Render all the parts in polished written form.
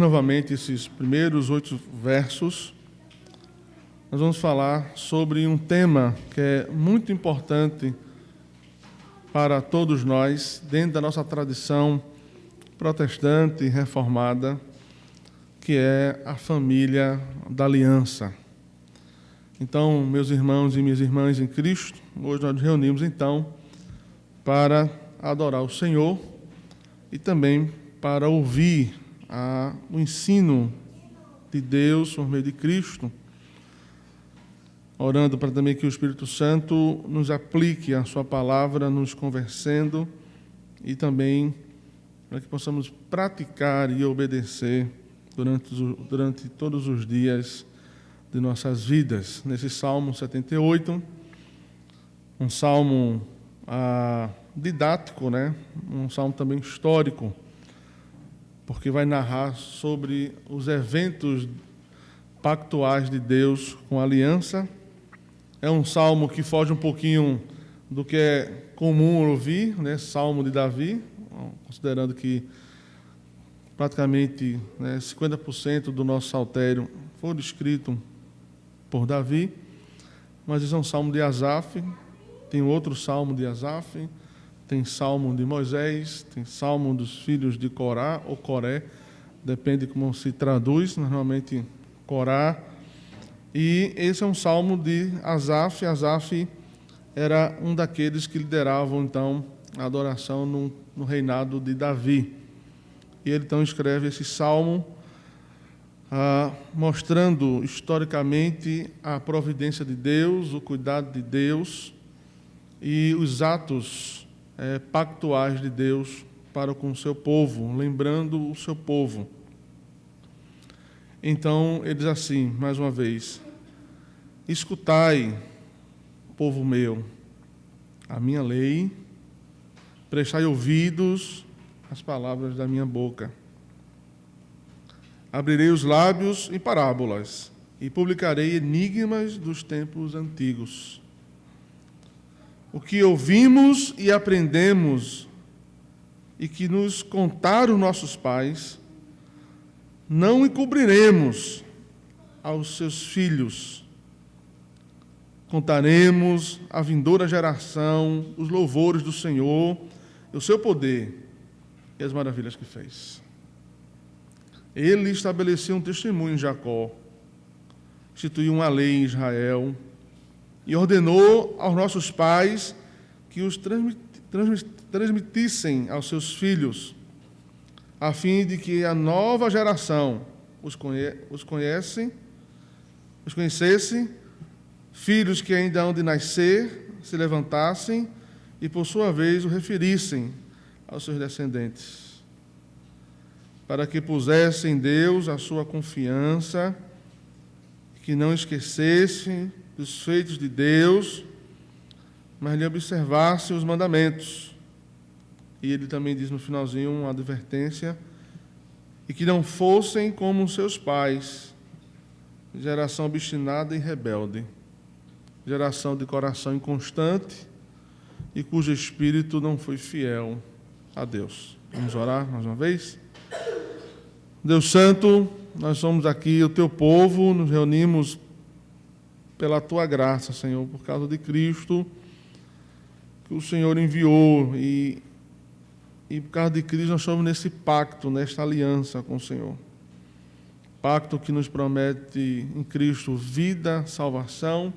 Novamente, esses primeiros 8 versos, nós vamos falar sobre um tema que é muito importante para todos nós, dentro da nossa tradição protestante e reformada, que é a família da aliança. Então, meus irmãos e minhas irmãs em Cristo, hoje nós nos reunimos, então, para adorar o Senhor e também para ouvir o ensino de Deus por meio de Cristo, orando para também que o Espírito Santo nos aplique a sua palavra, nos convencendo e também para que possamos praticar e obedecer durante todos os dias de nossas vidas. Nesse Salmo 78, um salmo didático, né? Um salmo também histórico, porque vai narrar sobre os eventos pactuais de Deus com a aliança. É um salmo que foge um pouquinho do que é comum ouvir, né? Salmo de Davi, considerando que praticamente 50% do nosso saltério foi escrito por Davi, mas isso é um salmo de Asaf, tem outro salmo de Asaf, tem salmo de Moisés, tem salmo dos filhos de Corá ou Coré, depende como se traduz, normalmente Corá. E esse é um salmo de Asaf. Asaf era um daqueles que lideravam, então, a adoração no reinado de Davi. E ele, então, escreve esse salmo mostrando historicamente a providência de Deus, o cuidado de Deus e os atos pactuais de Deus para com o seu povo, lembrando o seu povo. Então, ele diz assim, mais uma vez: escutai, povo meu, a minha lei, prestai ouvidos às palavras da minha boca. Abrirei os lábios em parábolas e publicarei enigmas dos tempos antigos. O que ouvimos e aprendemos e que nos contaram nossos pais, não encobriremos aos seus filhos. Contaremos à vindoura geração os louvores do Senhor, o seu poder e as maravilhas que fez. Ele estabeleceu um testemunho em Jacó, instituiu uma lei em Israel e ordenou aos nossos pais que os transmitissem aos seus filhos, a fim de que a nova geração os conhecesse, filhos que ainda hão de nascer, se levantassem e, por sua vez, o referissem aos seus descendentes, para que pusessem em Deus a sua confiança, que não esquecessem dos feitos de Deus, mas lhe observassem os mandamentos. E ele também diz no finalzinho uma advertência, e que não fossem como seus pais, geração obstinada e rebelde, geração de coração inconstante e cujo espírito não foi fiel a Deus. Vamos orar mais uma vez? Deus Santo, nós somos aqui o teu povo, nos reunimos pela tua graça, Senhor, por causa de Cristo, que o Senhor enviou, e por causa de Cristo nós estamos nesse pacto, nesta aliança com o Senhor. Pacto que nos promete em Cristo vida, salvação,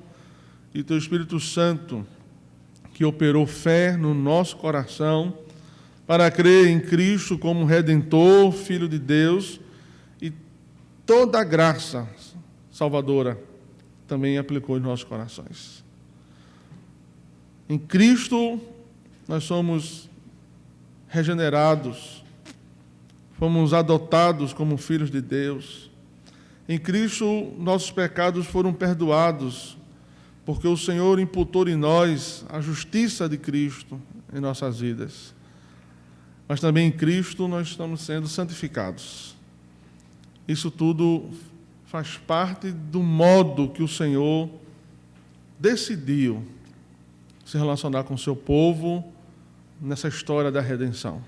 e teu Espírito Santo, que operou fé no nosso coração, para crer em Cristo como Redentor, Filho de Deus, e toda a graça salvadora também aplicou em nossos corações. Em Cristo nós somos regenerados, fomos adotados como filhos de Deus. Em Cristo nossos pecados foram perdoados, porque o Senhor imputou em nós a justiça de Cristo em nossas vidas. Mas também em Cristo nós estamos sendo santificados. Isso tudo faz parte do modo que o Senhor decidiu se relacionar com o seu povo nessa história da redenção.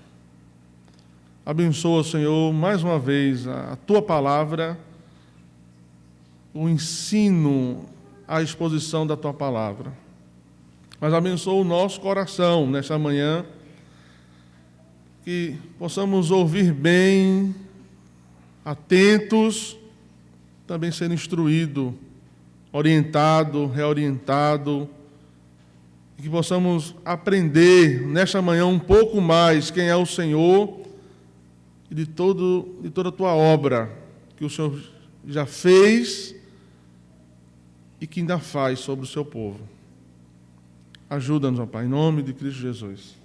Abençoa, Senhor, mais uma vez a Tua palavra, o ensino, a exposição da Tua palavra. Mas abençoa o nosso coração nesta manhã, que possamos ouvir bem, atentos, também ser instruído, orientado, reorientado, e que possamos aprender nesta manhã um pouco mais quem é o Senhor e de toda a Tua obra que o Senhor já fez e que ainda faz sobre o Seu povo. Ajuda-nos, ó Pai, em nome de Cristo Jesus.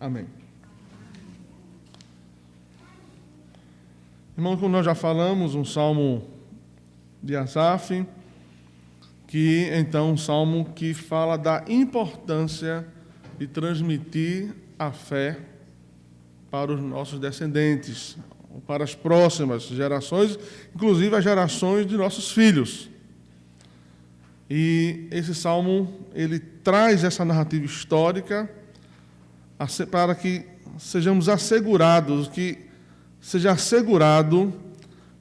Amém. Irmãos, como nós já falamos, um salmo de Asaf, que então um salmo que fala da importância de transmitir a fé para os nossos descendentes, para as próximas gerações, inclusive as gerações de nossos filhos. E esse salmo, ele traz essa narrativa histórica para que sejamos assegurados, que seja assegurado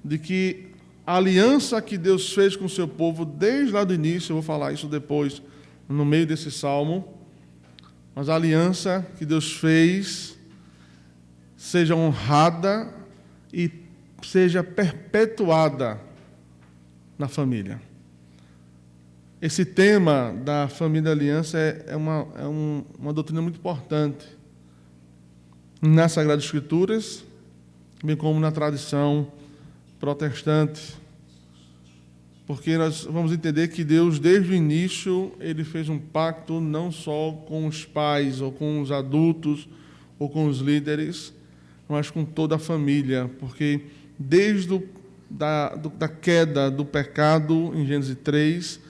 de que a aliança que Deus fez com o seu povo desde lá do início, eu vou falar isso depois, no meio desse salmo, mas a aliança que Deus fez seja honrada e seja perpetuada na família. Esse tema da família aliança é uma doutrina muito importante nas Sagradas Escrituras, bem como na tradição protestante, porque nós vamos entender que Deus, desde o início, Ele fez um pacto não só com os pais, ou com os adultos, ou com os líderes, mas com toda a família, porque desde da queda do pecado, em Gênesis 3,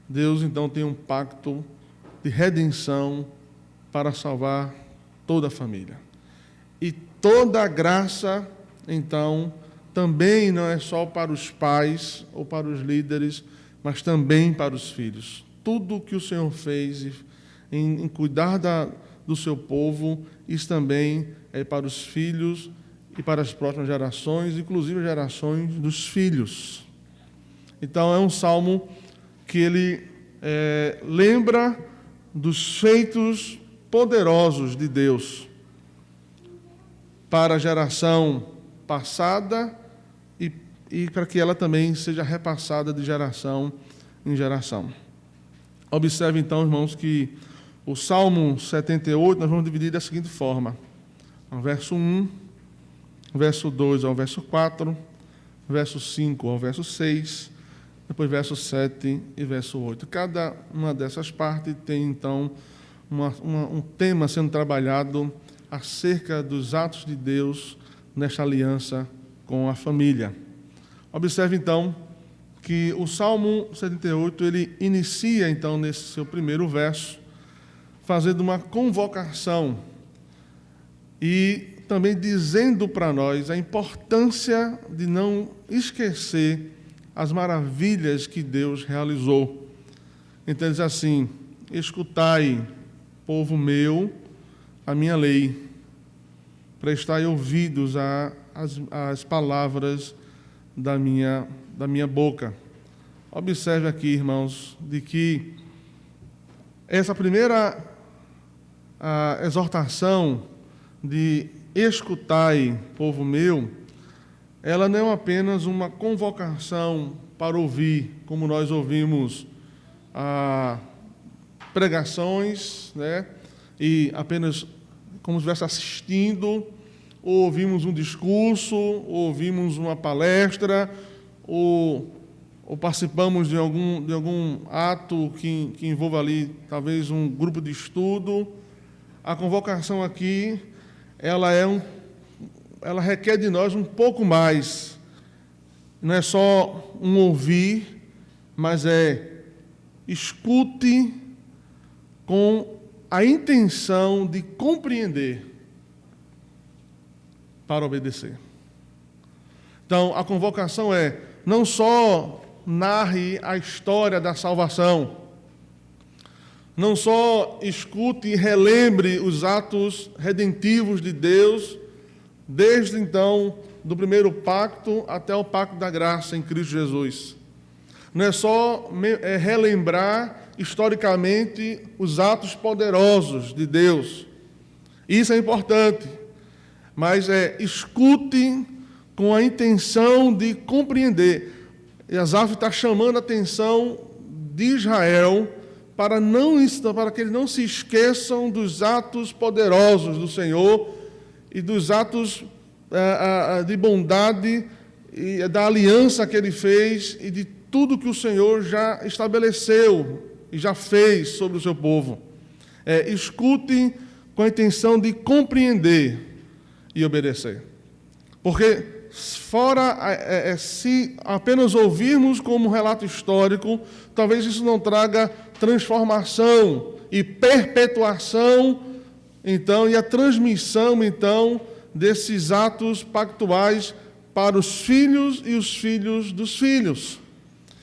Deus, então, tem um pacto de redenção para salvar toda a família. E toda a graça, então, também não é só para os pais ou para os líderes, mas também para os filhos. Tudo o que o Senhor fez em cuidar do seu povo, isso também é para os filhos e para as próximas gerações, inclusive as gerações dos filhos. Então, é um salmo que ele lembra dos feitos poderosos de Deus para a geração passada e para que ela também seja repassada de geração em geração. Observe então, irmãos, que o Salmo 78 nós vamos dividir da seguinte forma: o verso 1, verso 2 ao verso 4, verso 5 ao verso 6, depois verso 7 e verso 8. Cada uma dessas partes tem, então, um tema sendo trabalhado acerca dos atos de Deus nesta aliança com a família. Observe, então, que o Salmo 78, ele inicia, então, nesse seu primeiro verso, fazendo uma convocação e também dizendo para nós a importância de não esquecer as maravilhas que Deus realizou. Então, ele diz assim: escutai, povo meu, a minha lei, prestai ouvidos às palavras da minha boca. Observe aqui, irmãos, de que essa primeira exortação de escutai, povo meu, ela não é apenas uma convocação para ouvir, como nós ouvimos pregações, né? E apenas como se estivesse assistindo, ou ouvimos um discurso, ou ouvimos uma palestra, ou participamos de algum ato que envolva ali, talvez, um grupo de estudo. A convocação aqui, ela requer de nós um pouco mais. Não é só um ouvir, mas escute com a intenção de compreender para obedecer. Então, a convocação não só narre a história da salvação, não só escute e relembre os atos redentivos de Deus desde então, do primeiro pacto até o pacto da graça em Cristo Jesus. Não é só relembrar historicamente os atos poderosos de Deus. Isso é importante, mas escute com a intenção de compreender. E Asaf está chamando a atenção de Israel para que eles não se esqueçam dos atos poderosos do Senhor e dos atos de bondade e da aliança que Ele fez e de tudo que o Senhor já estabeleceu e já fez sobre o seu povo. Escute com a intenção de compreender e obedecer. Porque se apenas ouvirmos como relato histórico, talvez isso não traga transformação e perpetuação, então, e a transmissão, então, desses atos pactuais para os filhos e os filhos dos filhos.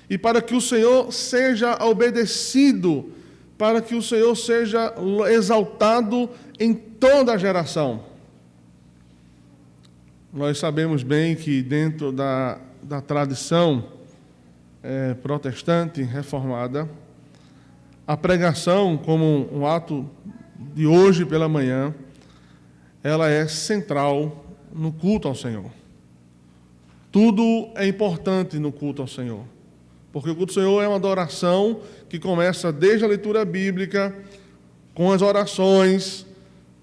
E para que o Senhor seja obedecido, para que o Senhor seja exaltado em toda a geração. Nós sabemos bem que dentro da tradição protestante reformada, a pregação, como um ato de hoje pela manhã, ela é central no culto ao Senhor. Tudo é importante no culto ao Senhor, porque o culto ao Senhor é uma adoração que começa desde a leitura bíblica, com as orações,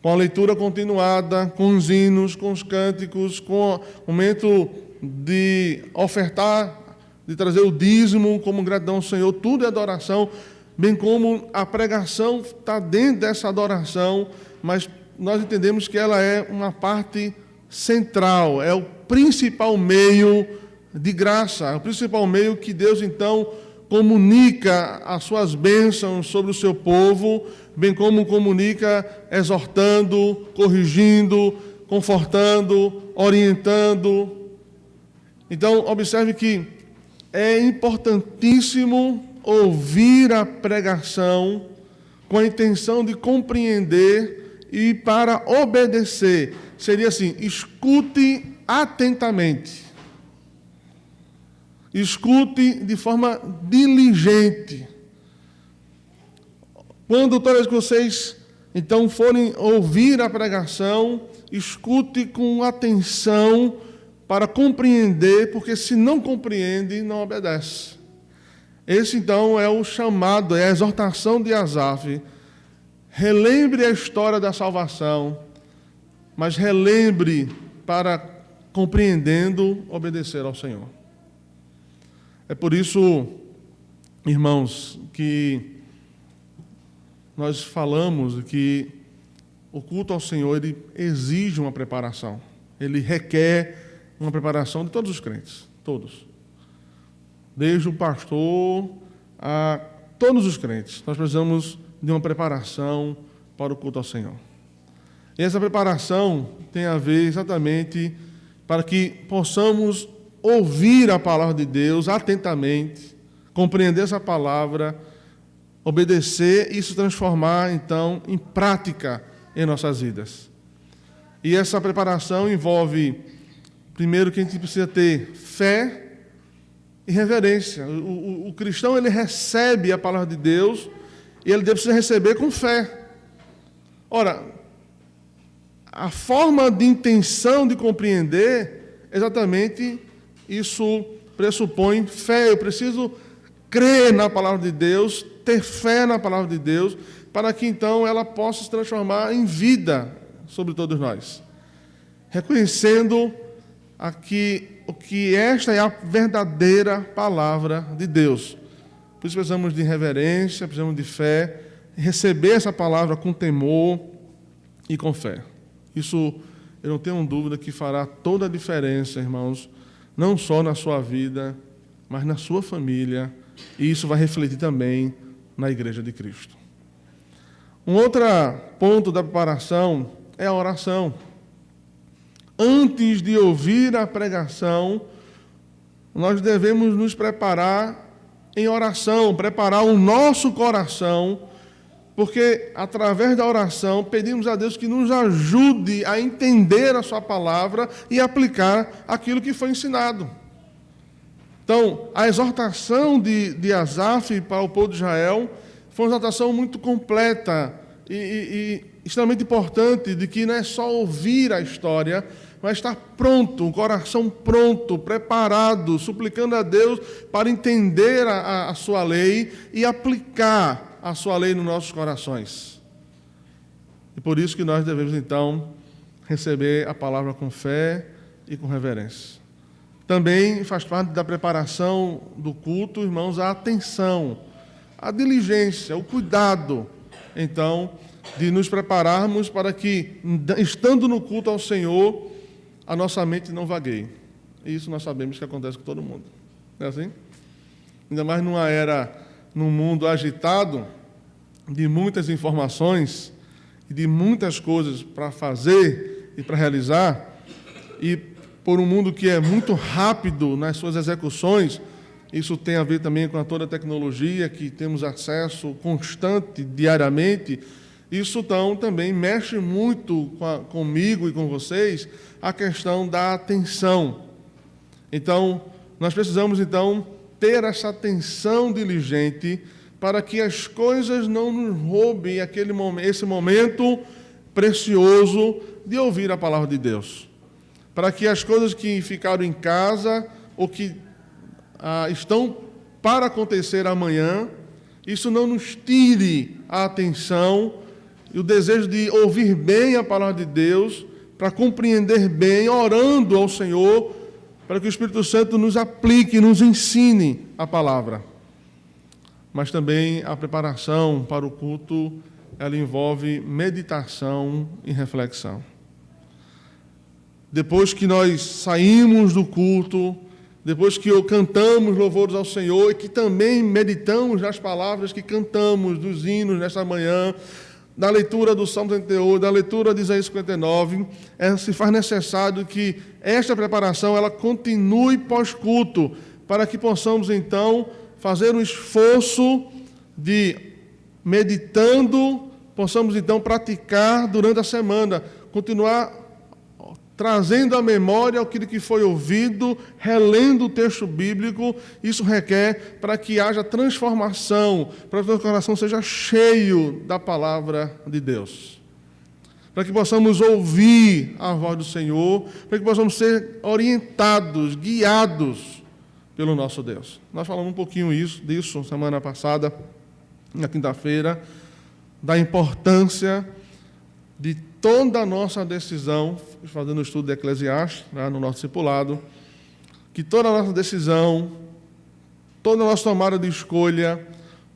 com a leitura continuada, com os hinos, com os cânticos, com o momento de ofertar, de trazer o dízimo como gratidão ao Senhor. Tudo é adoração, bem como a pregação está dentro dessa adoração, mas nós entendemos que ela é uma parte central, é o principal meio de graça, é o principal meio que Deus, então, comunica as suas bênçãos sobre o seu povo, bem como comunica exortando, corrigindo, confortando, orientando. Então, observe que é importantíssimo ouvir a pregação com a intenção de compreender e para obedecer. Seria assim: escute atentamente. Escute de forma diligente. Quando todas as vezes que vocês, então, forem ouvir a pregação, escute com atenção para compreender, porque se não compreende, não obedece. Esse, então, é o chamado, é a exortação de Asaf. Relembre a história da salvação, mas relembre para, compreendendo, obedecer ao Senhor. É por isso, irmãos, que nós falamos que o culto ao Senhor, ele exige uma preparação. Ele requer uma preparação de todos os crentes, todos. Desde o pastor a todos os crentes. Nós precisamos de uma preparação para o culto ao Senhor. E essa preparação tem a ver exatamente para que possamos ouvir a palavra de Deus atentamente, compreender essa palavra, obedecer e se transformar, então, em prática em nossas vidas. E essa preparação envolve, primeiro, que a gente precisa ter fé e reverência. O cristão, ele recebe a palavra de Deus e ele precisa receber com fé. Ora, a forma de intenção de compreender, exatamente isso pressupõe fé. Eu preciso crer na palavra de Deus, ter fé na palavra de Deus, para que então ela possa se transformar em vida sobre todos nós. Reconhecendo o que esta é a verdadeira palavra de Deus. Por isso precisamos de reverência, precisamos de fé, receber essa palavra com temor e com fé. Isso, eu não tenho dúvida que fará toda a diferença, irmãos, não só na sua vida, mas na sua família, e isso vai refletir também na Igreja de Cristo. Um outro ponto da preparação é a oração. Antes de ouvir a pregação, nós devemos nos preparar em oração, preparar o nosso coração porque através da oração pedimos a Deus que nos ajude a entender a sua palavra e aplicar aquilo que foi ensinado. Então, a exortação de Asaf para o povo de Israel foi uma exortação muito completa e extremamente importante, de que não é só ouvir a história, mas estar pronto, um coração pronto, preparado, suplicando a Deus para entender a sua lei e aplicar a sua lei nos nossos corações. E por isso que nós devemos, então, receber a palavra com fé e com reverência. Também faz parte da preparação do culto, irmãos, a atenção, a diligência, o cuidado, então, de nos prepararmos para que, estando no culto ao Senhor, a nossa mente não vagueie. E isso nós sabemos que acontece com todo mundo. Não é assim? Ainda mais num mundo agitado, de muitas informações e de muitas coisas para fazer e para realizar, e por um mundo que é muito rápido nas suas execuções. Isso tem a ver também com toda a tecnologia, que temos acesso constante, diariamente. Isso então também mexe muito comigo e com vocês, a questão da atenção. Então, nós precisamos então ter essa atenção diligente para que as coisas não nos roubem esse momento precioso de ouvir a palavra de Deus. Para que as coisas que ficaram em casa ou que estão para acontecer amanhã, isso não nos tire a atenção e o desejo de ouvir bem a palavra de Deus, para compreender bem, orando ao Senhor, para que o Espírito Santo nos aplique, nos ensine a palavra. Mas também a preparação para o culto, ela envolve meditação e reflexão. Depois que nós saímos do culto, depois que cantamos louvores ao Senhor e que também meditamos nas palavras que cantamos, dos hinos nesta manhã, da leitura do Salmo 38, da leitura de Isaías 59, se faz necessário que esta preparação ela continue pós-culto, para que possamos então fazer um esforço de, meditando, possamos então praticar durante a semana, continuar trazendo à memória aquilo que foi ouvido, relendo o texto bíblico. Isso requer para que haja transformação, para que o nosso coração seja cheio da palavra de Deus, para que possamos ouvir a voz do Senhor, para que possamos ser orientados, guiados pelo nosso Deus. Nós falamos um pouquinho disso semana passada, na quinta-feira, da importância de toda a nossa decisão, fazendo o estudo de Eclesiastes, no nosso discipulado, que toda a nossa decisão, toda a nossa tomada de escolha,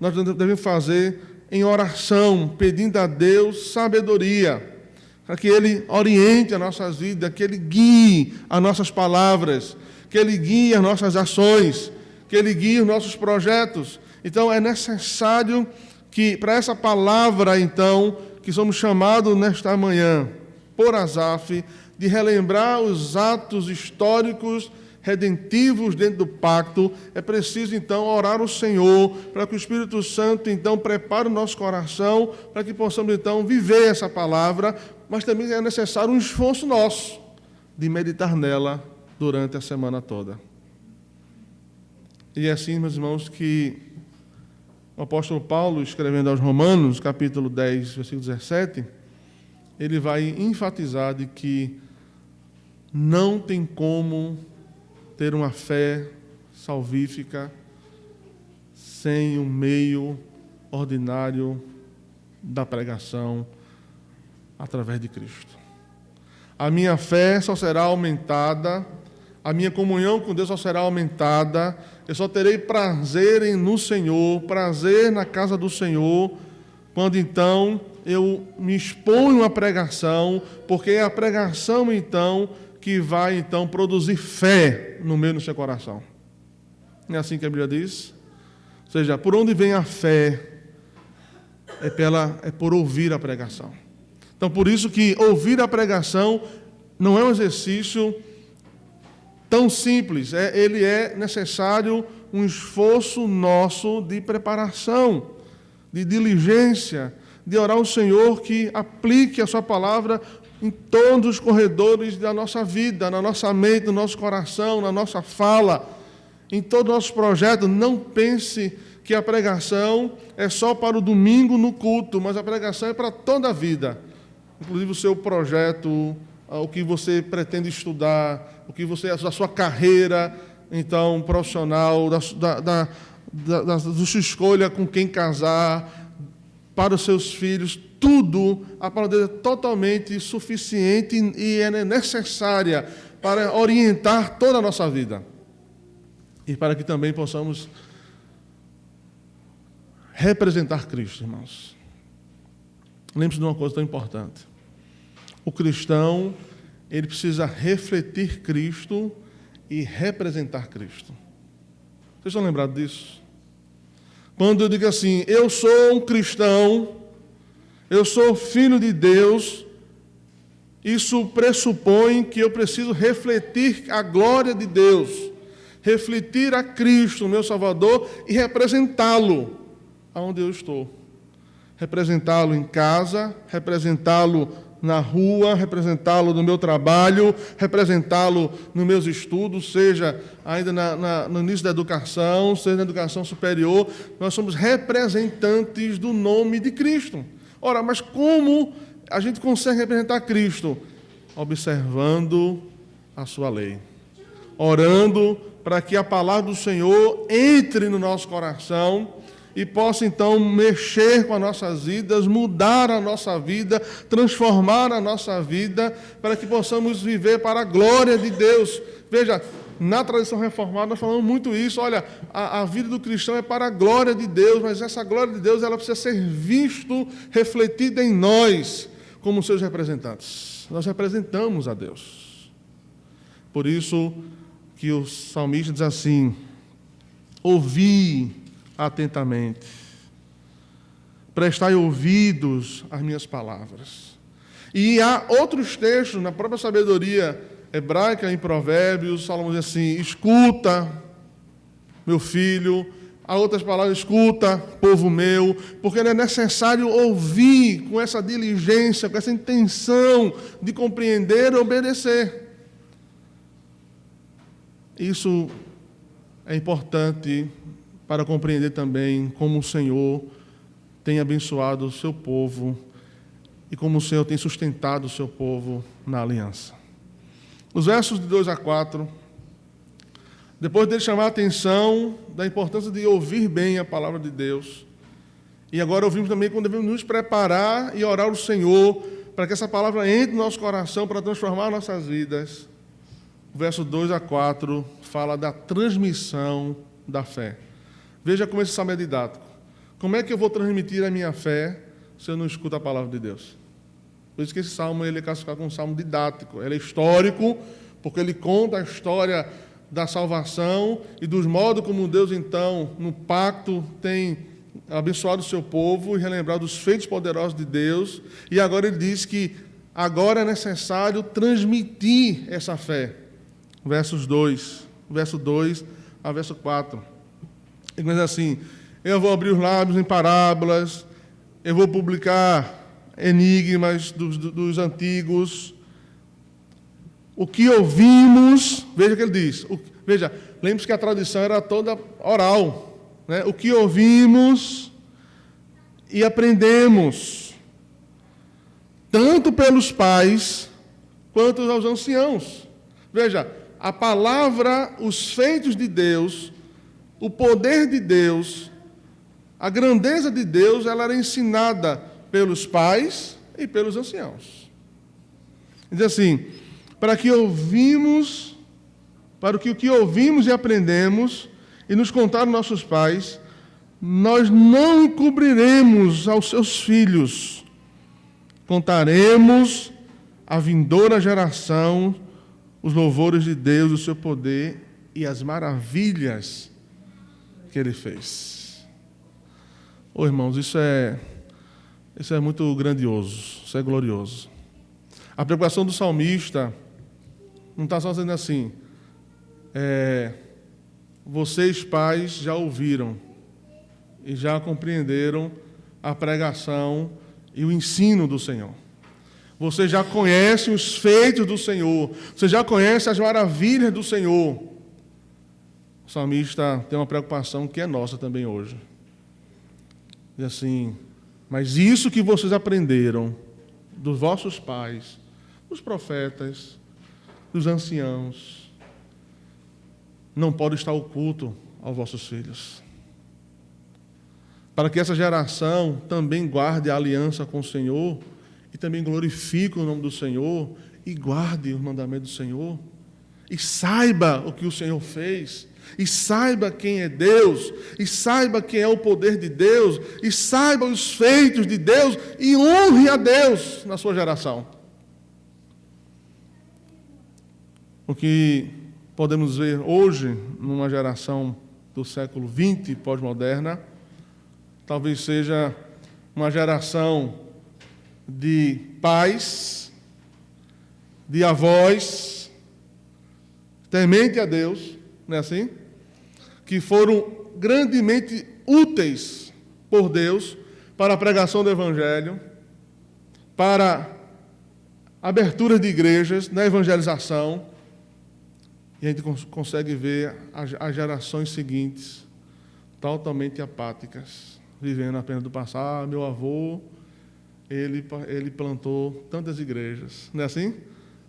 nós devemos fazer em oração, pedindo a Deus sabedoria, para que Ele oriente as nossas vidas, que Ele guie as nossas palavras, que Ele guie as nossas ações, que Ele guie os nossos projetos. Então, é necessário que, para essa palavra, então, que somos chamados nesta manhã, por Asaf, de relembrar os atos históricos redentivos dentro do pacto, é preciso, então, orar ao Senhor, para que o Espírito Santo, então, prepare o nosso coração, para que possamos, então, viver essa palavra, mas também é necessário um esforço nosso de meditar nela durante a semana toda. E é assim, meus irmãos, que o apóstolo Paulo, escrevendo aos Romanos, capítulo 10, versículo 17, ele vai enfatizar de que não tem como ter uma fé salvífica sem um meio ordinário da pregação através de Cristo. A minha fé só será aumentada, a minha comunhão com Deus só será aumentada, eu só terei prazer no Senhor, prazer na casa do Senhor, quando então eu me exponho à pregação, porque é a pregação então que vai então produzir fé no meio do seu coração. Não é assim que a Bíblia diz? Ou seja, por onde vem a fé? É por ouvir a pregação. Então, por isso que ouvir a pregação não é um exercício tão simples, ele é necessário um esforço nosso de preparação, de diligência, de orar ao Senhor que aplique a sua palavra em todos os corredores da nossa vida, na nossa mente, no nosso coração, na nossa fala, em todo o nosso projeto. Não pense que a pregação é só para o domingo no culto, mas a pregação é para toda a vida. Inclusive o seu projeto, o que você pretende estudar, o que você, a sua carreira, então, profissional, da sua escolha com quem casar, para os seus filhos, tudo, a palavra de Deus é totalmente suficiente e é necessária para orientar toda a nossa vida. E para que também possamos representar Cristo, irmãos. Lembre-se de uma coisa tão importante. O cristão, ele precisa refletir Cristo e representar Cristo. Vocês estão lembrados disso? Quando eu digo assim, eu sou um cristão, eu sou filho de Deus, isso pressupõe que eu preciso refletir a glória de Deus, refletir a Cristo, meu Salvador, e representá-lo aonde eu estou. Representá-lo em casa, representá-lo na rua, representá-lo no meu trabalho, representá-lo nos meus estudos, seja ainda no início da educação, seja na educação superior. Nós somos representantes do nome de Cristo. Ora, mas como a gente consegue representar Cristo? Observando a sua lei, orando para que a palavra do Senhor entre no nosso coração e possa, então, mexer com as nossas vidas, mudar a nossa vida, transformar a nossa vida, para que possamos viver para a glória de Deus. Veja, na tradição reformada nós falamos muito isso. Olha, a vida do cristão é para a glória de Deus, mas essa glória de Deus ela precisa ser refletida em nós, como seus representantes. Nós representamos a Deus. Por isso que o salmista diz assim, ouvi atentamente, prestai ouvidos às minhas palavras. E há outros textos na própria sabedoria hebraica, em Provérbios, Salomão diz assim, escuta, meu filho. Há outras palavras, escuta, povo meu, porque é necessário ouvir com essa diligência, com essa intenção de compreender e obedecer. Isso é importante para compreender também como o Senhor tem abençoado o seu povo e como o Senhor tem sustentado o seu povo na aliança. Os versos de 2 a 4, depois dele chamar a atenção da importância de ouvir bem a palavra de Deus, e agora ouvimos também quando devemos nos preparar e orar ao Senhor para que essa palavra entre no nosso coração para transformar nossas vidas. O verso 2 a 4 fala da transmissão da fé. Veja como esse salmo é didático. Como é que eu vou transmitir a minha fé se eu não escuto a palavra de Deus? Por isso que esse salmo ele é classificado como um salmo didático. Ele é histórico, porque ele conta a história da salvação e dos modos como Deus, então, no pacto, tem abençoado o seu povo e relembrado os feitos poderosos de Deus. E agora ele diz que agora é necessário transmitir essa fé. Verso 2 a verso 4. Ele diz assim, eu vou abrir os lábios em parábolas, eu vou publicar enigmas dos antigos. O que ouvimos, veja o que ele diz. Veja, lembre-se que a tradição era toda oral, né? O que ouvimos e aprendemos, tanto pelos pais quanto aos anciãos. Veja, a palavra, os feitos de Deus, o poder de Deus, a grandeza de Deus, ela era ensinada pelos pais e pelos anciãos. Diz assim, para o que ouvimos e aprendemos, e nos contaram nossos pais, nós não encobriremos aos seus filhos, contaremos à vindoura geração os louvores de Deus, o seu poder e as maravilhas que Ele fez. Irmãos, isso é muito grandioso, isso é glorioso. A preocupação do salmista não está só dizendo assim, vocês pais já ouviram e já compreenderam a pregação e o ensino do Senhor. Você já conhece os feitos do Senhor. Você já conhece as maravilhas do Senhor. O salmista tem uma preocupação que é nossa também hoje. Diz assim: mas isso que vocês aprenderam dos vossos pais, dos profetas, dos anciãos, não pode estar oculto aos vossos filhos. Para que essa geração também guarde a aliança com o Senhor e também glorifique o nome do Senhor e guarde os mandamentos do Senhor e saiba o que o Senhor fez, e saiba quem é Deus, e saiba quem é o poder de Deus, e saiba os feitos de Deus, e honre a Deus na sua geração. O que podemos ver hoje, numa geração do século XX, pós-moderna, talvez seja uma geração de pais, de avós, temente a Deus, não é assim? Que foram grandemente úteis por Deus para a pregação do Evangelho, para abertura de igrejas, na evangelização, e a gente consegue ver as gerações seguintes totalmente apáticas, vivendo apenas do passado. Meu avô, ele plantou tantas igrejas, não é assim?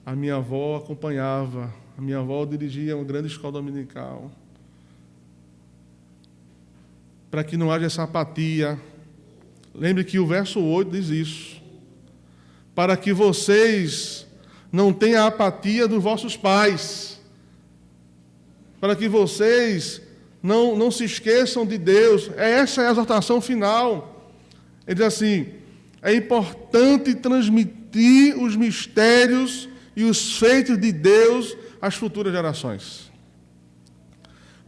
A minha avó acompanhava, a minha avó dirigia uma grande escola dominical. Para que não haja essa apatia, lembre que o verso 8 diz isso: para que vocês não tenham a apatia dos vossos pais, para que vocês não se esqueçam de Deus. Essa é a exortação final. Ele diz assim: é importante transmitir os mistérios e os feitos de Deus às futuras gerações,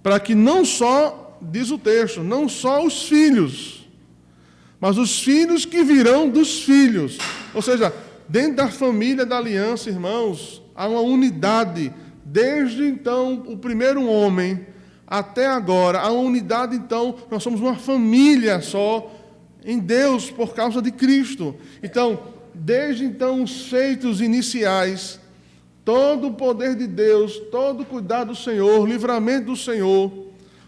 para que não só, diz o texto, não só os filhos, mas os filhos que virão dos filhos. Ou seja, dentro da família da aliança, irmãos, há uma unidade. Desde então, o primeiro homem, até agora, há uma unidade. Então, nós somos uma família só em Deus, por causa de Cristo. Então, desde então, os feitos iniciais, todo o poder de Deus, todo o cuidado do Senhor, o livramento do Senhor,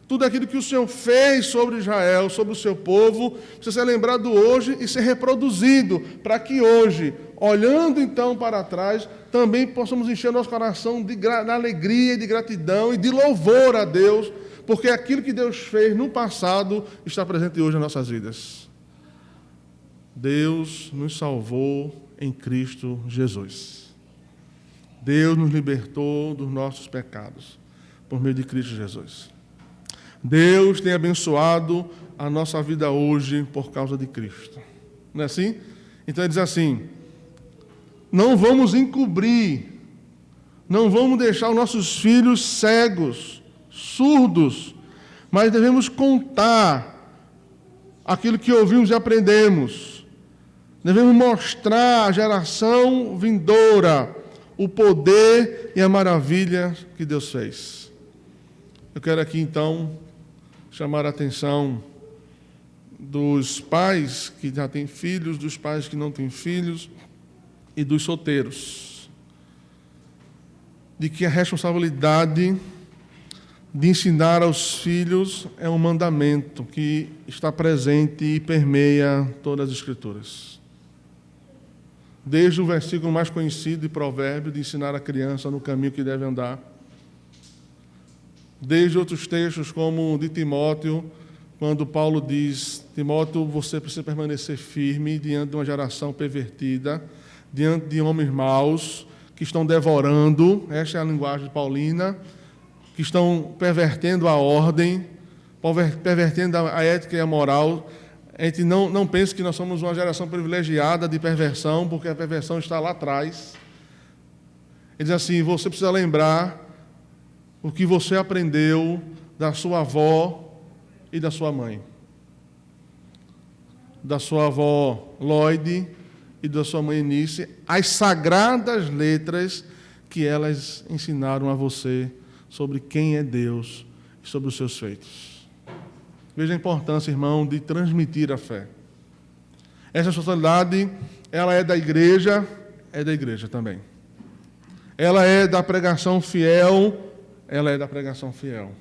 tudo aquilo que o Senhor fez sobre Israel, sobre o seu povo, precisa ser lembrado hoje e ser reproduzido, para que hoje, olhando então para trás, também possamos encher nosso coração de alegria, de gratidão e de louvor a Deus, porque aquilo que Deus fez no passado está presente hoje nas nossas vidas. Deus nos salvou em Cristo Jesus. Deus nos libertou dos nossos pecados por meio de Cristo Jesus. Deus tem abençoado a nossa vida hoje por causa de Cristo. Não é assim? Então ele diz assim: não vamos encobrir, não vamos deixar os nossos filhos cegos, surdos, mas devemos contar aquilo que ouvimos e aprendemos. Devemos mostrar à geração vindoura o poder e a maravilha que Deus fez. Eu quero aqui, então, chamar a atenção dos pais que já têm filhos, dos pais que não têm filhos e dos solteiros, de que a responsabilidade de ensinar aos filhos é um mandamento que está presente e permeia todas as Escrituras. Desde o versículo mais conhecido de Provérbios, de ensinar a criança no caminho que deve andar, desde outros textos como o de Timóteo, quando Paulo diz: Timóteo, você precisa permanecer firme diante de uma geração pervertida, diante de homens maus que estão devorando, esta é a linguagem paulina, que estão pervertendo a ordem, pervertendo a ética e a moral. A gente não pensa que nós somos uma geração privilegiada de perversão, porque a perversão está lá atrás. Ele diz assim: você precisa lembrar o que você aprendeu da sua avó e da sua mãe, da sua avó Lloyd e da sua mãe Eunice, as sagradas letras que elas ensinaram a você sobre quem é Deus e sobre os seus feitos. Veja a importância, irmão, de transmitir a fé. Essa responsabilidade, ela é da igreja também. Ela é da pregação fiel, ela é da pregação fiel.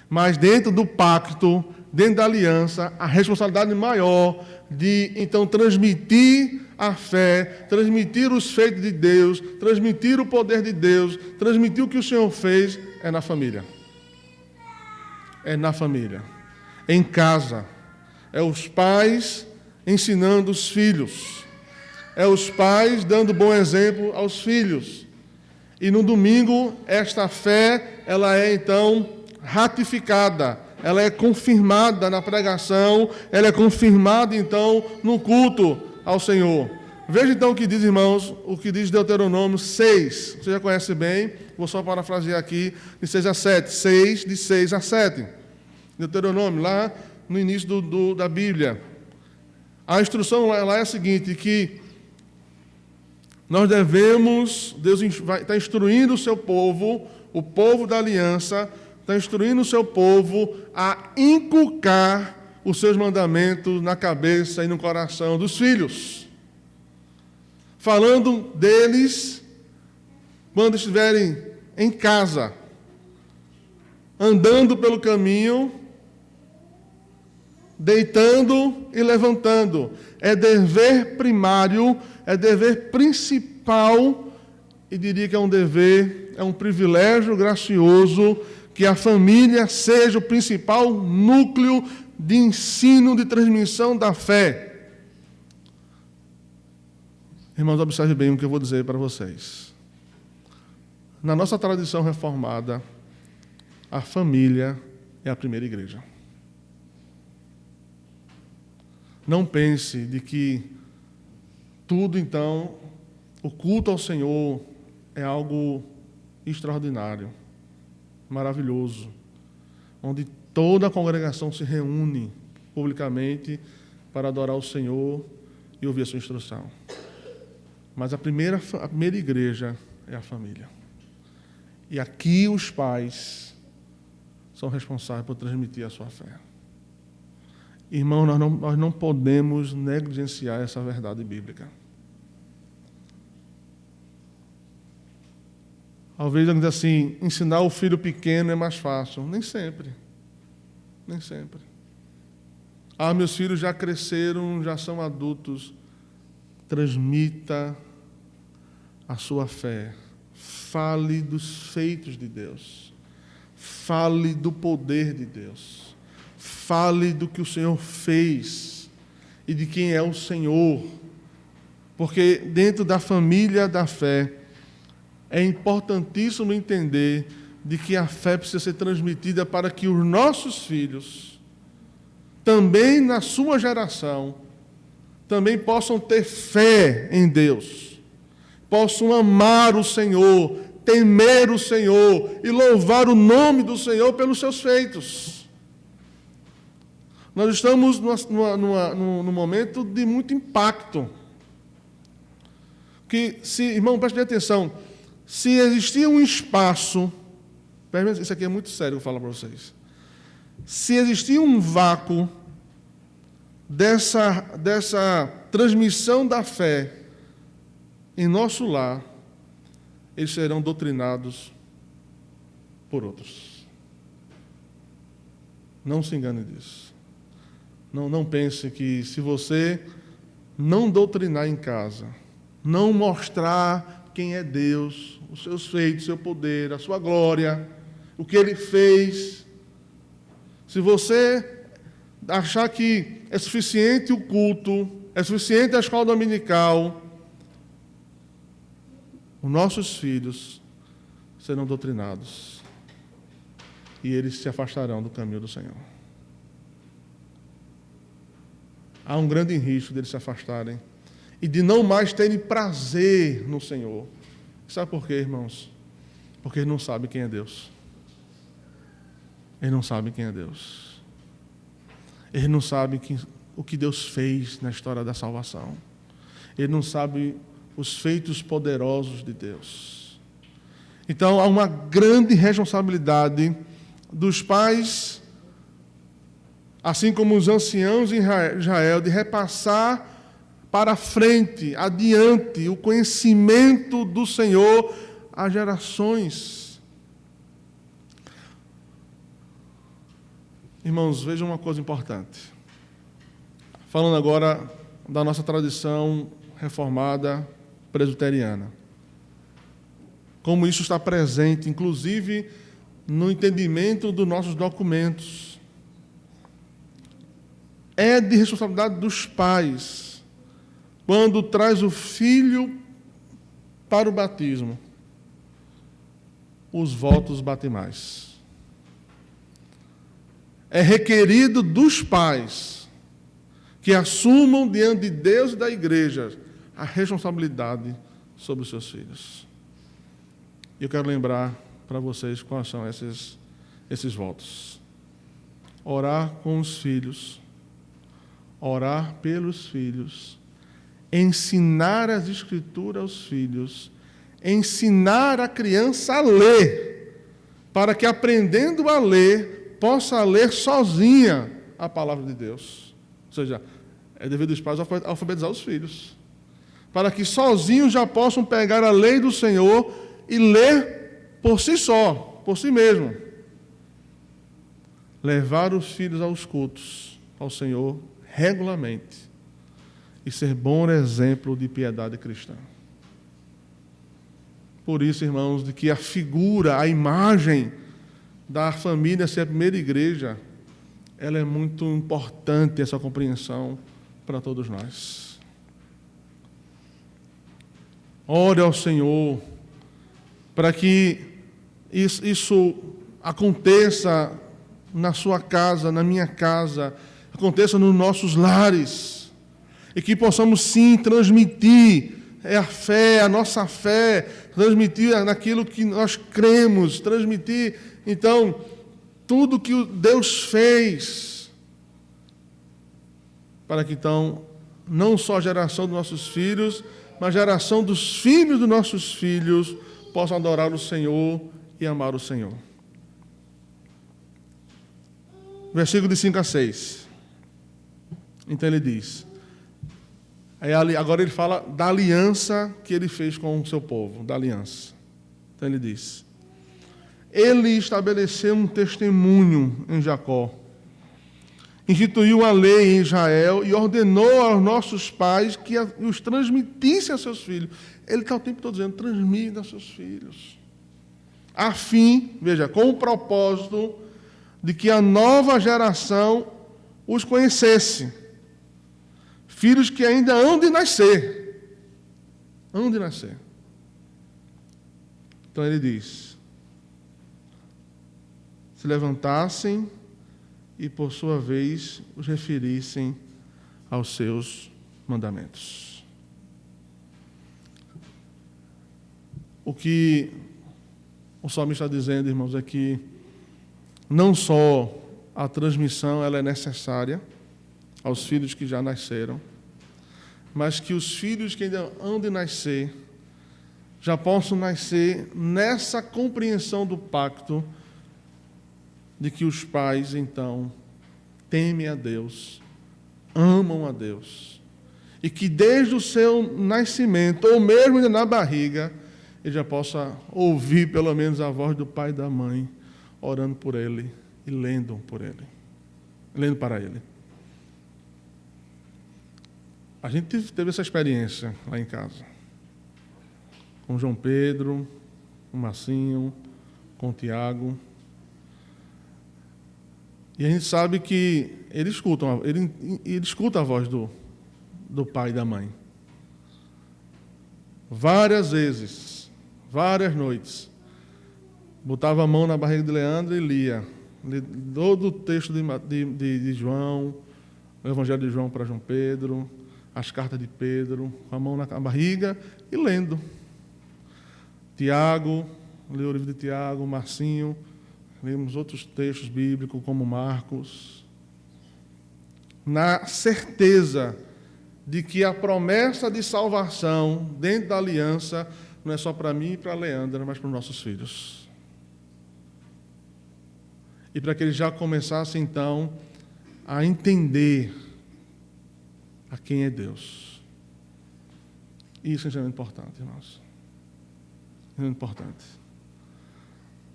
Mas dentro do pacto, dentro da aliança, a responsabilidade maior de, então, transmitir a fé, transmitir os feitos de Deus, transmitir o poder de Deus, transmitir o que o Senhor fez, é na família. É na família. Em casa. É os pais ensinando os filhos. É os pais dando bom exemplo aos filhos. E no domingo, esta fé, ela é, então, ratificada. Ela é confirmada na pregação, ela é confirmada, então, no culto ao Senhor. Veja, então, o que diz, irmãos, o que diz Deuteronômio 6. Você já conhece bem, vou só parafrasear aqui, de 6 a 7. 6, de 6 a 7. Deuteronômio, lá no início da Bíblia. A instrução lá é a seguinte, que nós devemos, Deus está instruindo o seu povo, o povo da aliança, está instruindo o seu povo a inculcar os seus mandamentos na cabeça e no coração dos filhos. Falando deles quando estiverem em casa, andando pelo caminho, deitando e levantando. É dever primário, é dever principal, e diria que é um dever, é um privilégio gracioso, que a família seja o principal núcleo de ensino, de transmissão da fé. Irmãos, observe bem o que eu vou dizer para vocês. Na nossa tradição reformada, a família é a primeira igreja. Não pense de que tudo, então, o culto ao Senhor é algo extraordinário, maravilhoso, onde toda a congregação se reúne publicamente para adorar o Senhor e ouvir a sua instrução. Mas a primeira igreja é a família. E aqui os pais são responsáveis por transmitir a sua fé. Irmão, nós não podemos negligenciar essa verdade bíblica. Talvez, assim, ensinar o filho pequeno é mais fácil. Nem sempre. Nem sempre. Ah, meus filhos já cresceram, já são adultos. Transmita a sua fé. Fale dos feitos de Deus. Fale do poder de Deus. Fale do que o Senhor fez e de quem é o Senhor. Porque dentro da família da fé, é importantíssimo entender de que a fé precisa ser transmitida para que os nossos filhos, também na sua geração, também possam ter fé em Deus, possam amar o Senhor, temer o Senhor e louvar o nome do Senhor pelos seus feitos. Nós estamos num momento de muito impacto. Que, irmão, preste atenção, se existia um espaço, isso aqui é muito sério, eu vou falar para vocês. Se existia um vácuo dessa transmissão da fé em nosso lar, eles serão doutrinados por outros. Não se engane disso. Não pense que se você não doutrinar em casa, não mostrar quem é Deus, os seus feitos, o seu poder, a sua glória, o que Ele fez, se você achar que é suficiente o culto, é suficiente a escola dominical, os nossos filhos serão doutrinados e eles se afastarão do caminho do Senhor. Há um grande risco deles se afastarem e de não mais terem prazer no Senhor. Sabe por quê, irmãos? Porque eles não sabem quem é Deus. Eles não sabem quem é Deus. Eles não sabem o que Deus fez na história da salvação. Eles não sabem os feitos poderosos de Deus. Então, há uma grande responsabilidade dos pais, assim como os anciãos em Israel, de repassar para frente, adiante, o conhecimento do Senhor às gerações. Irmãos, vejam uma coisa importante. Falando agora da nossa tradição reformada presbiteriana. Como isso está presente, inclusive, no entendimento dos nossos documentos. É de responsabilidade dos pais, quando traz o filho para o batismo, os votos batimais. É requerido dos pais que assumam diante de Deus e da igreja a responsabilidade sobre os seus filhos. E eu quero lembrar para vocês quais são esses votos. Orar com os filhos, orar pelos filhos, ensinar as Escrituras aos filhos, ensinar a criança a ler, para que, aprendendo a ler, possa ler sozinha a palavra de Deus. Ou seja, é dever dos pais alfabetizar os filhos, para que sozinhos já possam pegar a lei do Senhor e ler por si só, por si mesmo. Levar os filhos aos cultos ao Senhor regularmente e ser bom exemplo de piedade cristã. Por isso, irmãos, de que a figura, a imagem da família ser a primeira igreja, ela é muito importante, essa compreensão para todos nós. Ore ao Senhor para que isso aconteça na sua casa, na minha casa, aconteça nos nossos lares, e que possamos sim transmitir a fé, a nossa fé, transmitir naquilo que nós cremos, transmitir, então, tudo que Deus fez, para que, então, não só a geração dos nossos filhos, mas a geração dos filhos dos nossos filhos possam adorar o Senhor e amar o Senhor. Versículo de 5 a 6. Então ele diz, agora ele fala da aliança que ele fez com o seu povo, da aliança. Então ele diz, ele estabeleceu um testemunho em Jacó, instituiu a lei em Israel e ordenou aos nossos pais que os transmitissem a seus filhos. Ele está o tempo todo dizendo, transmita a seus filhos. A fim, veja, com o propósito de que a nova geração os conhecesse. Filhos que ainda hão de nascer. Hão de nascer. Então ele diz, se levantassem e, por sua vez, os referissem aos seus mandamentos. O que o salmista está dizendo, irmãos, é que não só a transmissão ela é necessária aos filhos que já nasceram, mas que os filhos que ainda hão de nascer já possam nascer nessa compreensão do pacto de que os pais, então, temem a Deus, amam a Deus, e que desde o seu nascimento, ou mesmo ainda na barriga, ele já possa ouvir pelo menos a voz do pai e da mãe, orando por ele e lendo por ele, lendo para ele. A gente teve essa experiência lá em casa, com João Pedro, com Marcinho, com Tiago. E a gente sabe que ele escuta a voz do pai e da mãe. Várias vezes, várias noites, botava a mão na barriga de Leandro e lia todo o texto de João, o Evangelho de João para João Pedro, as cartas de Pedro, com a mão na barriga e lendo. Tiago, leu o livro de Tiago, Marcinho, lemos outros textos bíblicos, como Marcos, na certeza de que a promessa de salvação dentro da aliança não é só para mim e para a Leandra, mas para os nossos filhos. E para que eles já começassem, então, a entender a quem é Deus, Isso é extremamente importante, irmãos. Extremamente importante.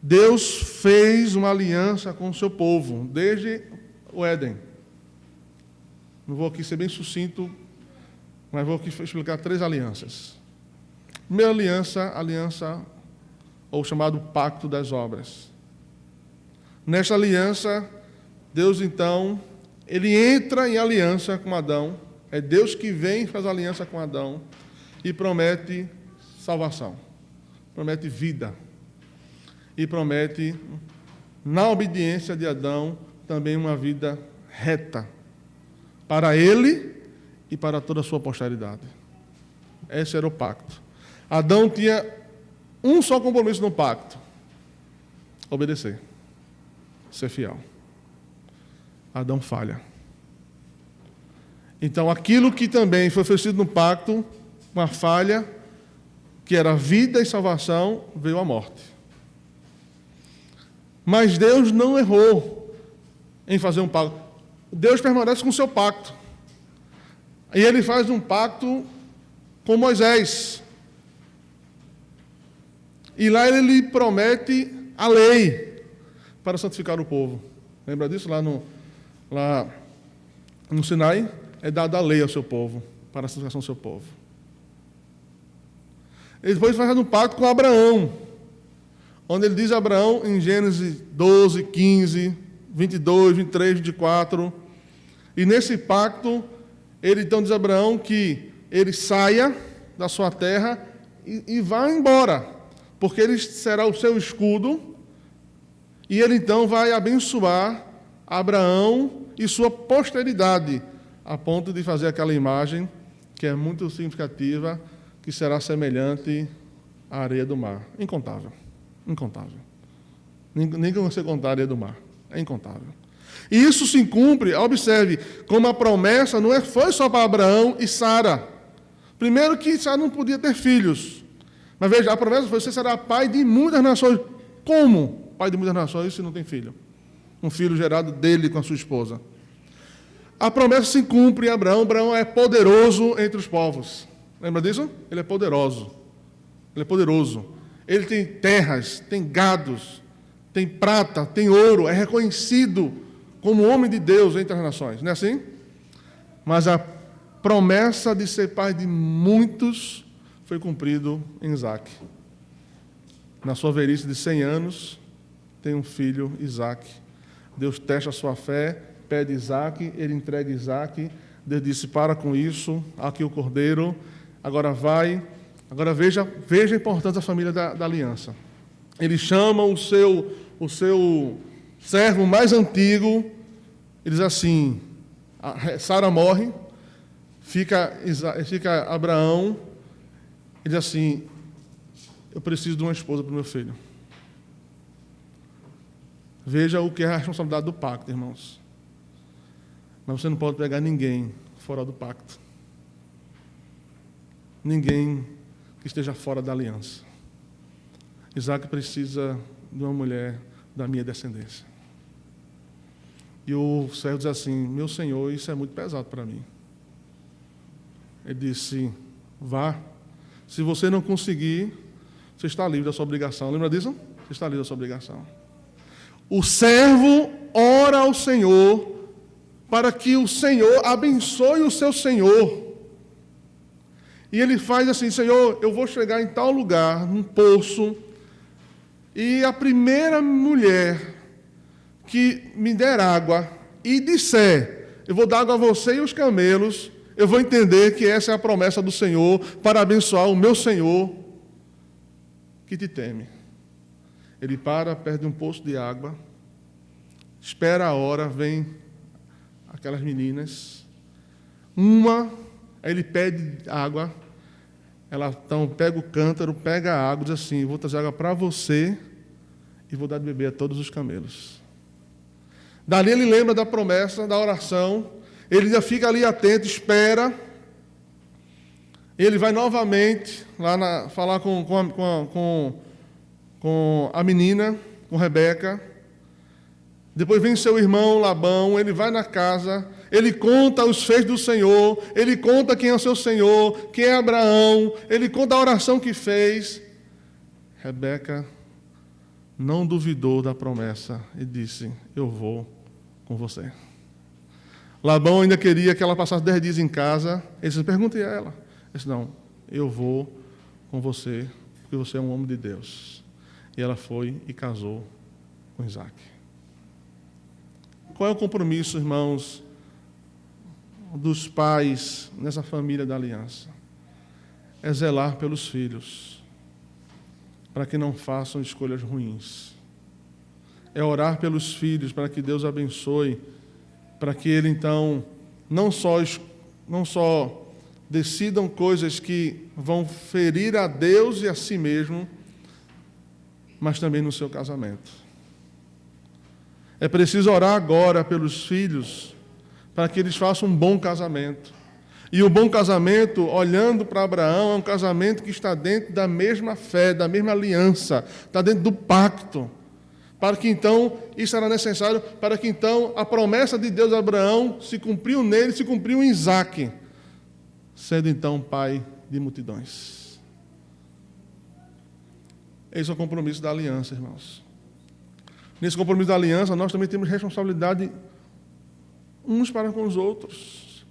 Deus fez uma aliança com o seu povo, desde o Éden. Não vou aqui ser bem sucinto, mas vou aqui explicar 3 alianças. Primeira aliança, ou chamado Pacto das Obras. Nesta aliança, Deus, então, ele entra em aliança com Adão. É Deus que vem e faz aliança com Adão e promete salvação, promete vida e promete, na obediência de Adão, também uma vida reta para ele e para toda a sua posteridade. Esse era o pacto. Adão tinha um só compromisso no pacto: obedecer, ser fiel. Adão falha. Então, aquilo que também foi oferecido no pacto, uma falha, que era vida e salvação, veio a morte. Mas Deus não errou em fazer um pacto. Deus permanece com o seu pacto. E ele faz um pacto com Moisés. E lá ele lhe promete a lei para santificar o povo. Lembra disso? Lá no Sinai, é dada a lei ao seu povo, para a santificação do seu povo. Ele depois faz um pacto com Abraão, onde ele diz a Abraão, em Gênesis 12, 15, 22, 23, 24, e nesse pacto, ele então diz a Abraão que ele saia da sua terra e vá embora, porque ele será o seu escudo, e ele então vai abençoar Abraão e sua posteridade, a ponto de fazer aquela imagem que é muito significativa, que será semelhante à areia do mar. Incontável. Incontável. Nem que você contar a areia do mar. É incontável. E isso se cumpre, observe, como a promessa foi só para Abraão e Sara. Primeiro que Sara não podia ter filhos. Mas veja, a promessa foi: você será pai de muitas nações. Como pai de muitas nações se não tem filho? Um filho gerado dele com a sua esposa. A promessa se cumpre em Abraão. Abraão é poderoso entre os povos. Lembra disso? Ele é poderoso. Ele é poderoso. Ele tem terras, tem gados, tem prata, tem ouro. É reconhecido como homem de Deus entre as nações. Não é assim? Mas a promessa de ser pai de muitos foi cumprido em Isaque. Na sua velhice de 100 anos, tem um filho, Isaque. Deus testa a sua fé, pede Isaque, ele entrega Isaque. Deus disse: para com isso, aqui o cordeiro, agora vai. Agora veja a importância da família da aliança. Ele chama o seu servo mais antigo, ele diz assim: Sara morre, fica Abraão, ele diz assim: eu preciso de uma esposa para o meu filho. Veja o que é a responsabilidade do pacto, irmãos. Mas você não pode pegar ninguém fora do pacto. Ninguém que esteja fora da aliança. Isaac precisa de uma mulher da minha descendência. E o servo diz assim: meu senhor, isso é muito pesado para mim. Ele disse: vá. Se você não conseguir, você está livre da sua obrigação. Lembra disso? Você está livre da sua obrigação. O servo ora ao Senhor para que o Senhor abençoe o seu senhor. E ele faz assim: Senhor, eu vou chegar em tal lugar, num poço, e a primeira mulher que me der água e disser: eu vou dar água a você e os camelos, eu vou entender que essa é a promessa do Senhor para abençoar o meu Senhor que te teme. Ele para perto de um poço de água, espera a hora, vem aquelas meninas, aí ele pede água, ela então pega o cântaro, pega a água, diz assim: vou trazer água para você e vou dar de beber a todos os camelos. Dali ele lembra da promessa, da oração, ele já fica ali atento, espera, ele vai novamente lá falar com a menina, com Rebeca, Depois vem seu irmão Labão, ele vai na casa, ele conta os feitos do Senhor, ele conta quem é o seu Senhor, quem é Abraão, ele conta a oração que fez. Rebeca não duvidou da promessa e disse: eu vou com você. Labão ainda queria que ela passasse 10 dias em casa. Ele disse: pergunte a ela. Ele disse: não, eu vou com você, porque você é um homem de Deus. E ela foi e casou com Isaac. Qual é o compromisso, irmãos, dos pais nessa família da aliança? É zelar pelos filhos, para que não façam escolhas ruins. É orar pelos filhos, para que Deus abençoe, para que ele, então, não só decidam coisas que vão ferir a Deus e a si mesmo, mas também no seu casamento. É preciso orar agora pelos filhos, para que eles façam um bom casamento. E o bom casamento, olhando para Abraão, é um casamento que está dentro da mesma fé, da mesma aliança, está dentro do pacto. Para que então, isso era necessário, para que então a promessa de Deus a Abraão se cumpriu nele, se cumpriu em Isaque, sendo então pai de multidões. Esse é o compromisso da aliança, irmãos. Nesse compromisso da aliança, nós também temos responsabilidade uns para com os outros,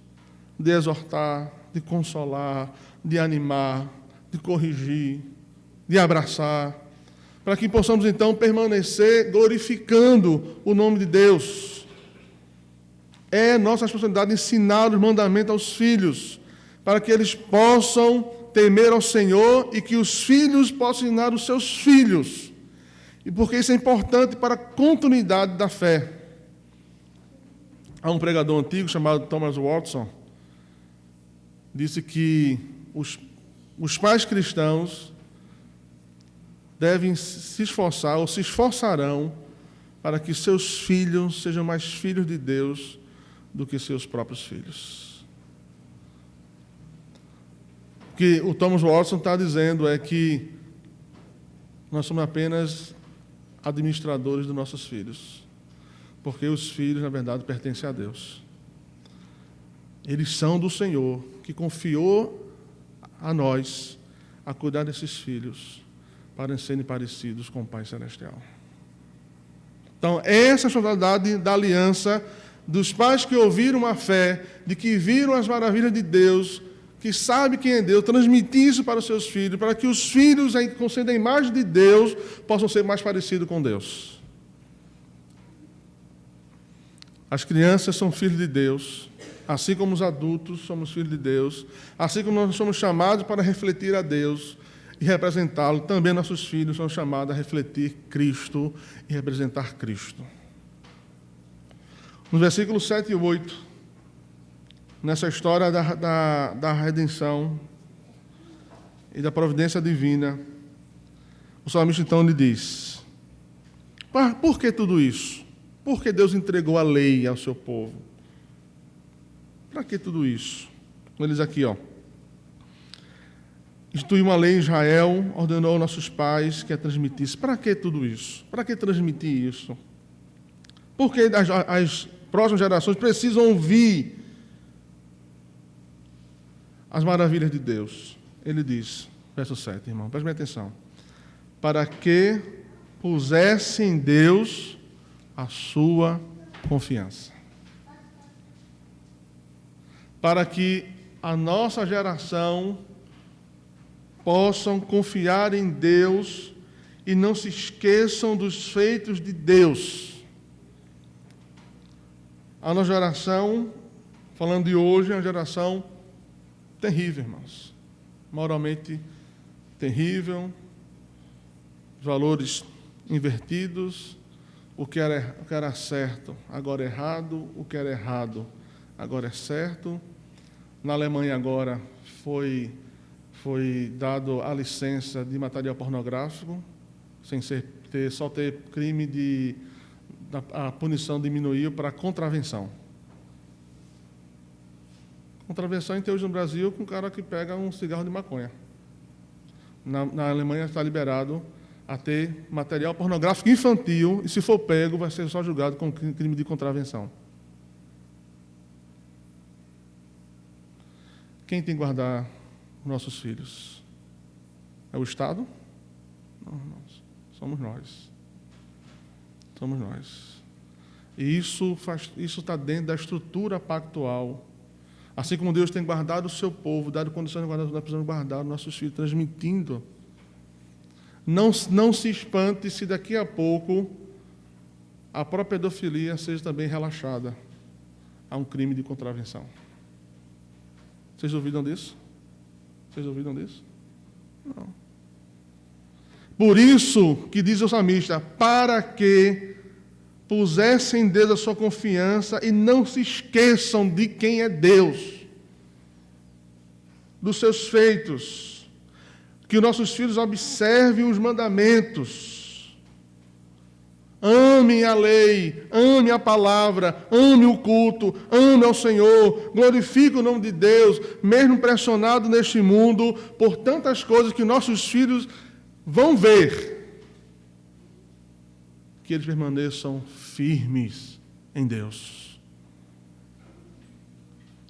de exortar, de consolar, de animar, de corrigir, de abraçar, para que possamos então permanecer glorificando o nome de Deus. É nossa responsabilidade ensinar os mandamentos aos filhos, para que eles possam temer ao Senhor e que os filhos possam ensinar os seus filhos. E porque isso é importante para a continuidade da fé. Há um pregador antigo chamado Thomas Watson, disse que os pais cristãos devem se esforçar, ou se esforçarão, para que seus filhos sejam mais filhos de Deus do que seus próprios filhos. O que o Thomas Watson está dizendo é que nós somos apenas administradores dos nossos filhos, porque os filhos, na verdade, pertencem a Deus. Eles são do Senhor, que confiou a nós a cuidar desses filhos, para serem parecidos com o Pai Celestial. Então, essa é a responsabilidade da aliança dos pais que ouviram a fé, de que viram as maravilhas de Deus, que sabe quem é Deus, transmitir isso para os seus filhos, para que os filhos, sendo a imagem de Deus, possam ser mais parecidos com Deus. As crianças são filhos de Deus, assim como os adultos somos filhos de Deus, assim como nós somos chamados para refletir a Deus e representá-lo, também nossos filhos são chamados a refletir Cristo e representar Cristo. Nos versículos 7 e 8, nessa história da redenção e da providência divina, o salmista então lhe diz: por que tudo isso? Por que Deus entregou a lei ao seu povo? Para que tudo isso? Ele diz aqui, instituiu uma lei em Israel, ordenou aos nossos pais que a transmitisse. Para que tudo isso? Para que transmitir isso? Porque as próximas gerações precisam ouvir as maravilhas de Deus. Ele diz, verso 7, irmão, preste bem atenção. Para que pusesse em Deus a sua confiança. Para que a nossa geração possam confiar em Deus e não se esqueçam dos feitos de Deus. A nossa geração, falando de hoje, é uma geração terrível, irmãos. Moralmente terrível, valores invertidos, o que era certo agora é errado, o que era errado agora é certo. Na Alemanha agora foi dado a licença de material pornográfico, sem só ter crime a punição diminuiu para contravenção. Contravenção em hoje no Brasil com um cara que pega um cigarro de maconha. Na Alemanha está liberado a ter material pornográfico infantil e, se for pego, vai ser só julgado com crime de contravenção. Quem tem que guardar nossos filhos? É o Estado? Não, irmãos. Somos nós. Somos nós. E isso está dentro da estrutura pactual. Assim como Deus tem guardado o seu povo, dado condições de guardar, nós precisamos guardar os nossos filhos, transmitindo. Não se espante se daqui a pouco a própria pedofilia seja também relaxada a um crime de contravenção. Vocês ouviram disso? Vocês ouviram disso? Não. Por isso que diz o salmista, para que pusessem em Deus a sua confiança e não se esqueçam de quem é Deus, dos seus feitos, que nossos filhos observem os mandamentos, amem a lei, amem a palavra, amem o culto, amem ao Senhor, glorifiquem o nome de Deus, mesmo pressionado neste mundo por tantas coisas que nossos filhos vão ver, que eles permaneçam firmes em Deus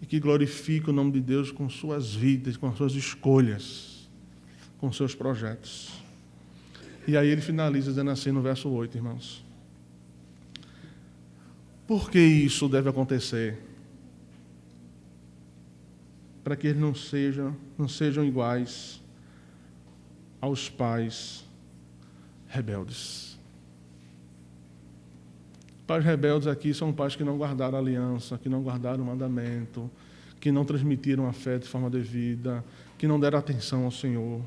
e que glorifiquem o nome de Deus com suas vidas, com suas escolhas, com seus projetos. E aí ele finaliza dizendo assim no verso 8, irmãos. Por que isso deve acontecer? Para que eles não sejam iguais aos pais rebeldes. Pais rebeldes aqui são pais que não guardaram a aliança, que não guardaram o mandamento, que não transmitiram a fé de forma devida, que não deram atenção ao Senhor.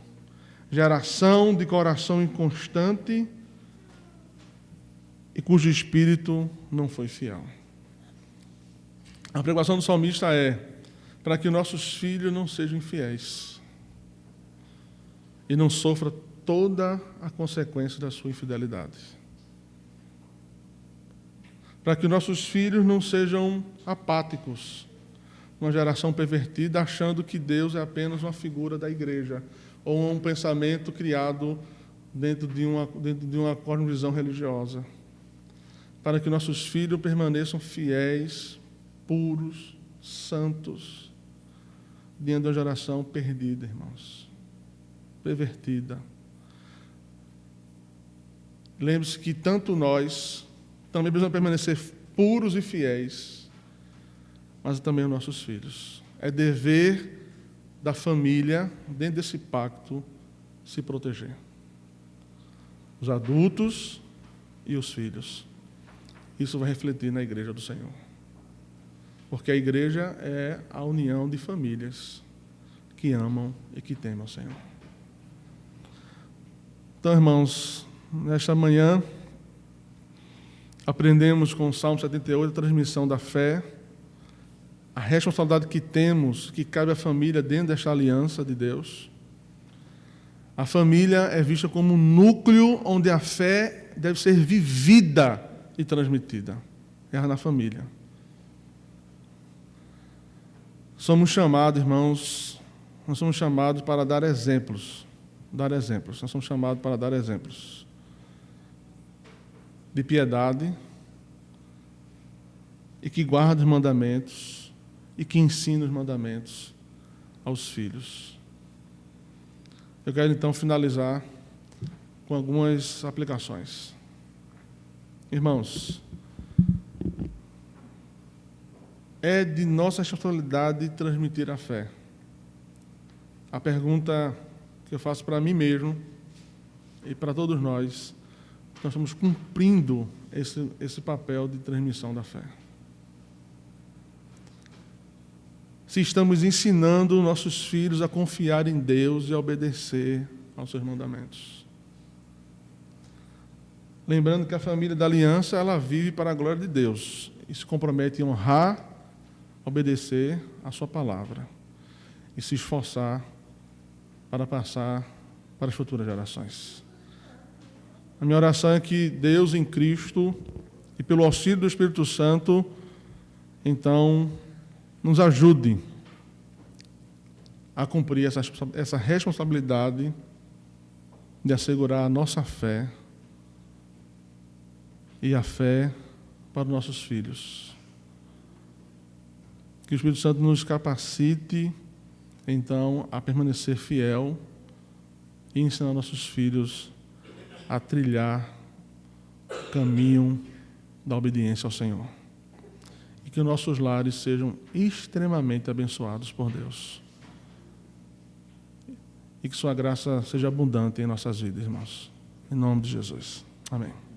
Geração de coração inconstante e cujo espírito não foi fiel. A preocupação do salmista é para que nossos filhos não sejam infiéis e não sofram toda a consequência da sua infidelidade. Para que nossos filhos não sejam apáticos, uma geração pervertida, achando que Deus é apenas uma figura da igreja, ou um pensamento criado dentro de uma cosmovisão religiosa. Para que nossos filhos permaneçam fiéis, puros, santos, diante de uma geração perdida, irmãos, pervertida. Lembre-se que tanto nós também precisamos permanecer puros e fiéis, mas também os nossos filhos. É dever da família, dentro desse pacto, se proteger. Os adultos e os filhos. Isso vai refletir na igreja do Senhor. Porque a igreja é a união de famílias que amam e que temem ao Senhor. Então, irmãos, nesta manhã, aprendemos com o Salmo 78 a transmissão da fé, a responsabilidade que temos, que cabe à família dentro desta aliança de Deus. A família é vista como um núcleo onde a fé deve ser vivida e transmitida. É na família. Somos chamados, irmãos, nós somos chamados para dar exemplos. Nós somos chamados para dar exemplos de piedade e que guarda os mandamentos e que ensina os mandamentos aos filhos. Eu quero então finalizar com algumas aplicações. Irmãos, é de nossa responsabilidade transmitir a fé. A pergunta que eu faço para mim mesmo e para todos nós estamos cumprindo esse papel de transmissão da fé. Se estamos ensinando nossos filhos a confiar em Deus e a obedecer aos seus mandamentos. Lembrando que a família da aliança, ela vive para a glória de Deus e se compromete em honrar, obedecer a sua palavra e se esforçar para passar para as futuras gerações. A minha oração é que Deus em Cristo e pelo auxílio do Espírito Santo, então, nos ajude a cumprir essa responsabilidade de assegurar a nossa fé e a fé para os nossos filhos. Que o Espírito Santo nos capacite, então, a permanecer fiel e ensinar nossos filhos a trilhar o caminho da obediência ao Senhor. E que nossos lares sejam extremamente abençoados por Deus. E que sua graça seja abundante em nossas vidas, irmãos. Em nome de Jesus. Amém.